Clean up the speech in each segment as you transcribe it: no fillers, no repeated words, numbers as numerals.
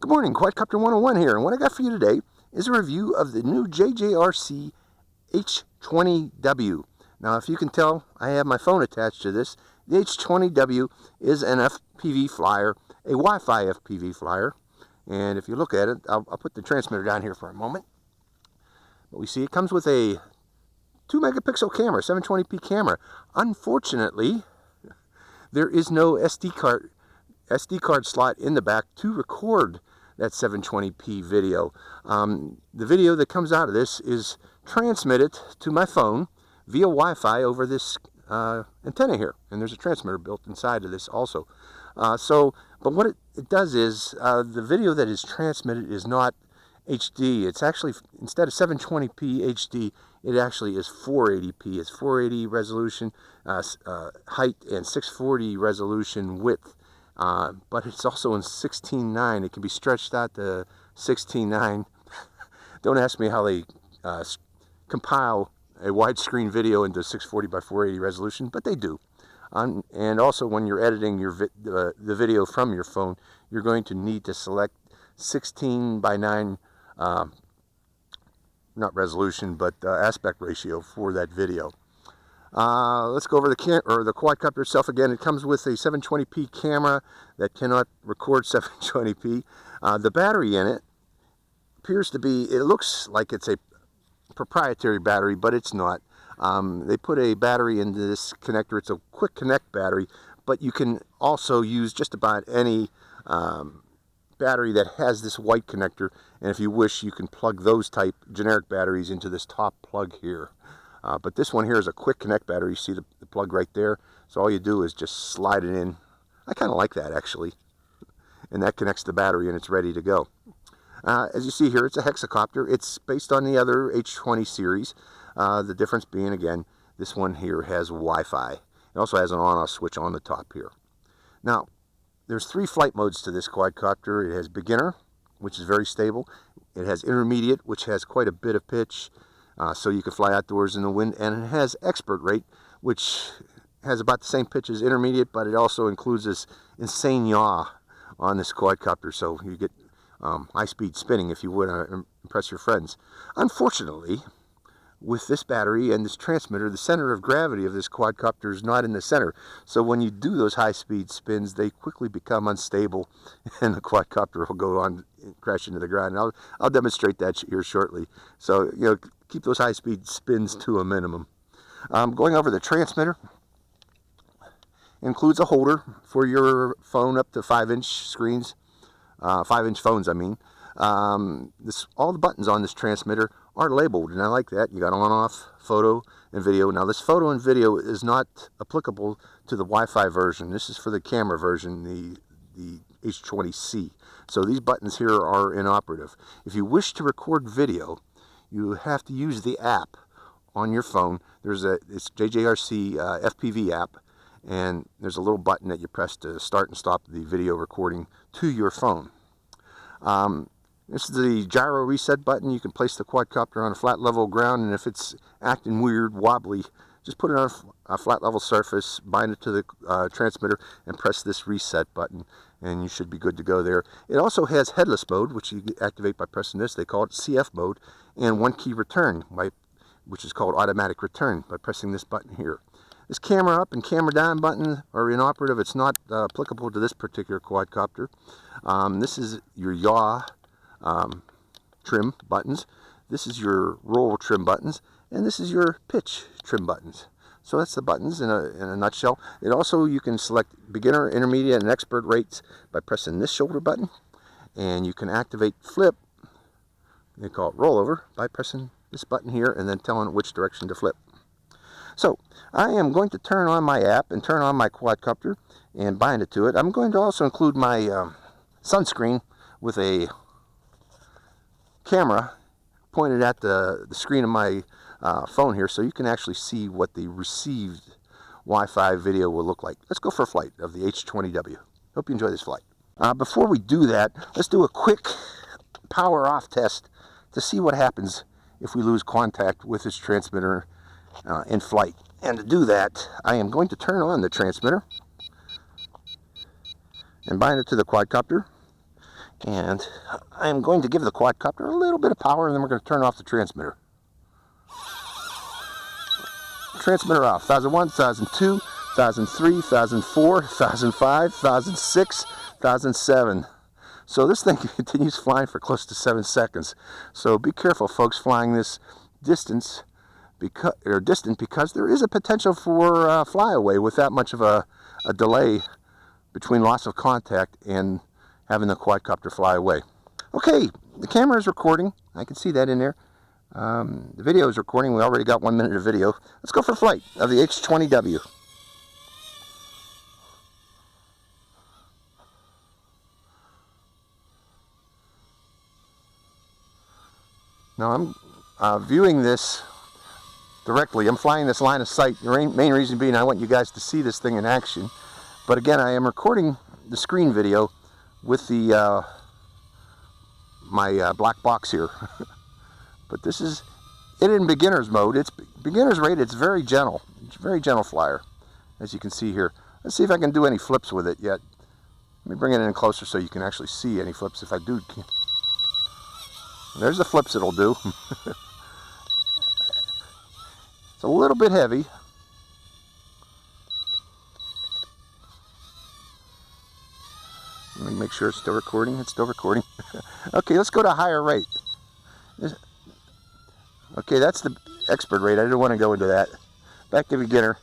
Good morning, Quadcopter 101 here, and what I got for you today is a review of the new JJRC H20W. Now, if you can tell, I have my phone attached to this. The H20W is an FPV flyer, a Wi-Fi FPV flyer, and if you look at it, I'll put the transmitter down here for a moment. But we see it comes with a 2 megapixel camera, 720p camera. Unfortunately, there is no SD card slot in the back to record that 720p video. The video that comes out of this is transmitted to my phone via Wi-Fi over this antenna here, and there's a transmitter built inside of this also. But what it does is the video that is transmitted is not HD. It's actually, instead of 720p HD, it actually is 480p. It's 480 resolution height and 640 resolution width. But it's also in 16:9. It can be stretched out to 16:9. Don't ask me how they compile a widescreen video into 640 by 480 resolution, but they do. And also, when you're editing the video from your phone, you're going to need to select 16:9, not resolution, but aspect ratio for that video. Let's go over the quadcopter itself again. It comes with a 720p camera that cannot record 720p. The battery in it appears to be, it looks like it's a proprietary battery, but it's not. They put a battery into this connector. It's a quick connect battery, but you can also use just about any battery that has this white connector, and if you wish, you can plug those type generic batteries into this top plug here. But this one here is a quick connect battery. You see the plug right there. So all you do is just slide it in. I kind of like that, actually. And that connects the battery and it's ready to go. As you see here, it's a Hexacopter. It's based on the other H20 series. The difference being, again, this one here has Wi-Fi. It also has an on-off switch on the top here. Now, there's 3 flight modes to this quadcopter. It has beginner, which is very stable. It has intermediate, which has quite a bit of pitch. So you can fly outdoors in the wind, and it has expert rate, which has about the same pitch as intermediate, but it also includes this insane yaw on this quadcopter, so you get high-speed spinning, if you would, impress your friends. Unfortunately, with this battery and this transmitter, the center of gravity of this quadcopter is not in the center, so when you do those high-speed spins, they quickly become unstable, and the quadcopter will go on and crash into the ground. And I'll demonstrate that here shortly. So, you know, keep those high-speed spins to a minimum. Going over the transmitter, includes a holder for your phone up to 5-inch screens, 5-inch phones, I mean. All the buttons on this transmitter are labeled, and I like that. You got on-off, photo, and video. Now, this photo and video is not applicable to the Wi-Fi version. This is for the camera version, the H20C. So these buttons here are inoperative. If you wish to record video, you have to use the app on your phone. It's JJRC FPV app, and there's a little button that you press to start and stop the video recording to your phone. This is the gyro reset button. You can place the quadcopter on a flat level ground, and if it's acting weird, wobbly, just put it on a flat level surface, bind it to the transmitter, and press this reset button, and you should be good to go there. It also has headless mode, which you activate by pressing this. They call it CF mode, and one key return, which is called automatic return, by pressing this button here. This camera up and camera down button are inoperative. It's not applicable to this particular quadcopter. This is your yaw trim buttons. This is your roll trim buttons, and this is your pitch trim buttons. So that's the buttons in a nutshell. You can select beginner, intermediate, and expert rates by pressing this shoulder button, and you can activate flip, they call it rollover, by pressing this button here and then telling it which direction to flip. So I am going to turn on my app and turn on my quadcopter and bind it to it. I'm going to also include my sunscreen with a camera pointed at the screen of my phone here, so you can actually see what the received Wi-Fi video will look like. Let's go for a flight of the H20W. Hope you enjoy this flight. Before we do that, let's do a quick power off test to see what happens if we lose contact with this transmitter in flight. And to do that, I am going to turn on the transmitter and bind it to the quadcopter. And I'm going to give the quadcopter a little bit of power, and then we're going to turn off the transmitter. Transmitter off. 1001, 1002, 1003, 1004, 1005, 1006, 1007. So this thing continues flying for close to 7 seconds. So be careful, folks, flying this distant because there is a potential for flyaway with that much of a delay between loss of contact and having the quadcopter fly away. Okay, the camera is recording. I can see that in there. The video is recording. We already got 1 minute of video. Let's go for flight of the H20W. Now I'm viewing this directly. I'm flying this line of sight. The main reason being I want you guys to see this thing in action. But again, I am recording the screen video with the my black box here. But this is it in beginner's mode. It's beginner's rate. It's very gentle. It's a very gentle flyer, as you can see here. Let's see if I can do any flips with it yet. Let me bring it in closer so you can actually see any flips if I do. There's the flips it'll do. It's a little bit heavy. Let me make sure it's still recording. It's still recording. Okay, let's go to a higher rate. Okay, that's the expert rate. I didn't want to go into that. Back to beginner.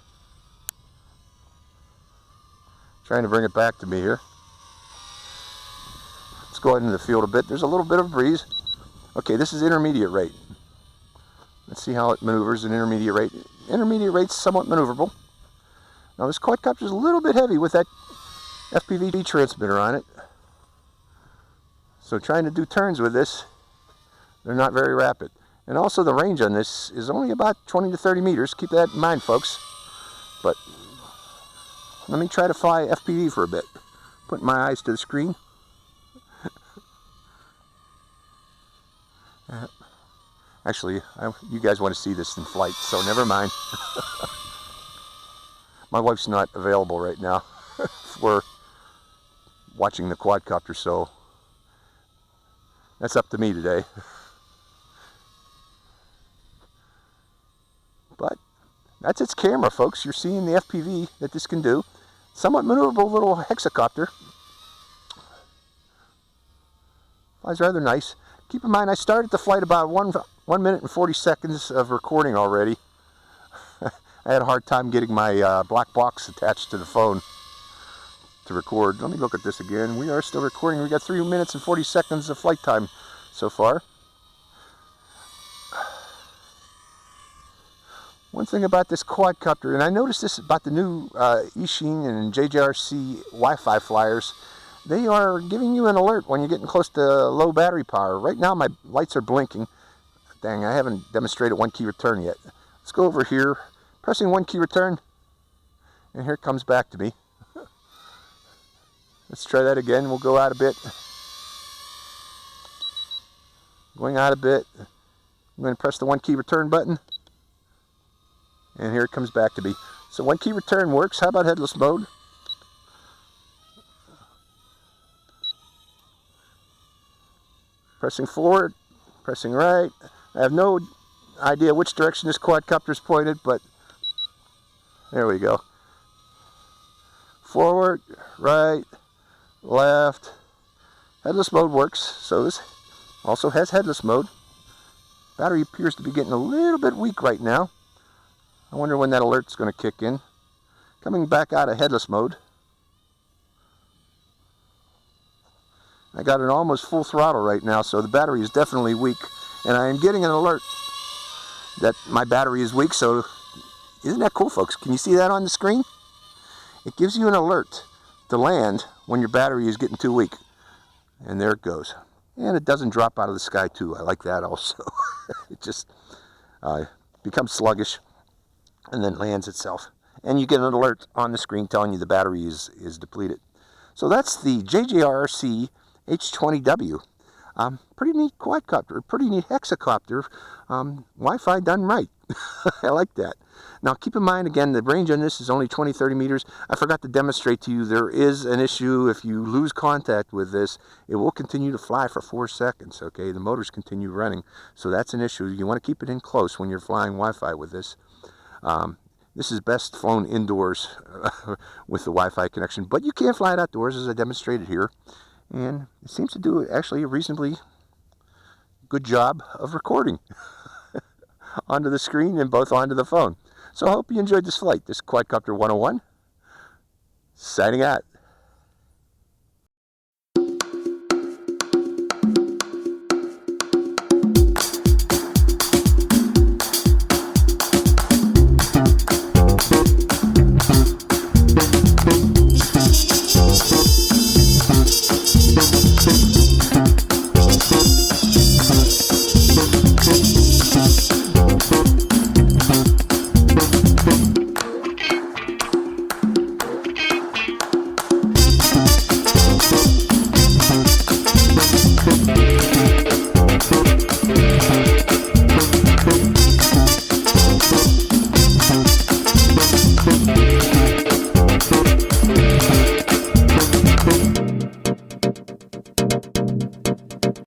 Trying to bring it back to me here. Let's go out into the field a bit. There's a little bit of breeze. Okay, this is intermediate rate. Let's see how it maneuvers in intermediate rate. Intermediate rate's somewhat maneuverable. Now this quadcopter is a little bit heavy with that FPV transmitter on it. So trying to do turns with this, they're not very rapid. And also the range on this is only about 20 to 30 meters. Keep that in mind, folks. But let me try to fly FPV for a bit. Put my eyes to the screen. Actually, you guys want to see this in flight, so never mind. My wife's not available right now for watching the quadcopter, so that's up to me today. But that's its camera, folks. You're seeing the FPV that this can do. Somewhat maneuverable little hexacopter. Flies rather nice. Keep in mind, I started the flight about 1 minute and 40 seconds of recording already. I had a hard time getting my black box attached to the phone to record. Let me look at this again. We are still recording. We got 3 minutes and 40 seconds of flight time so far. One thing about this quadcopter, and I noticed this about the new eSheen and JJRC Wi-Fi flyers, they are giving you an alert when you're getting close to low battery power. Right now my lights are blinking. Dang, I haven't demonstrated one key return yet. Let's go over here, pressing one key return, and here it comes back to me. Let's try that again. We'll go out a bit. Going out a bit. I'm going to press the one key return button. And here it comes back to me. So one key return works. How about headless mode? Pressing forward, pressing right. I have no idea which direction this quadcopter is pointed, but there we go. Forward, right, left. Headless mode works. So this also has headless mode. Battery appears to be getting a little bit weak right now. I wonder when that alert's going to kick in. Coming back out of headless mode. I got it almost full throttle right now, so the battery is definitely weak. And I am getting an alert that my battery is weak, so isn't that cool, folks? Can you see that on the screen? It gives you an alert to land when your battery is getting too weak. And there it goes. And it doesn't drop out of the sky too. I like that also. It just becomes sluggish and then lands itself. And you get an alert on the screen telling you the battery is depleted. So that's the JJRC H20W. Pretty neat quadcopter, pretty neat hexacopter. Wi-Fi done right. I like that. Now keep in mind, again, the range on this is only 20-30 meters. I forgot to demonstrate to you, there is an issue. If you lose contact with this, it will continue to fly for 4 seconds, okay? The motors continue running, so that's an issue. You want to keep it in close when you're flying Wi-Fi with this. This is best flown indoors with the Wi-Fi connection, but you can fly it outdoors, as I demonstrated here. And it seems to do actually a reasonably good job of recording onto the screen and both onto the phone. So I hope you enjoyed this flight. This is Quadcopter 101, signing out.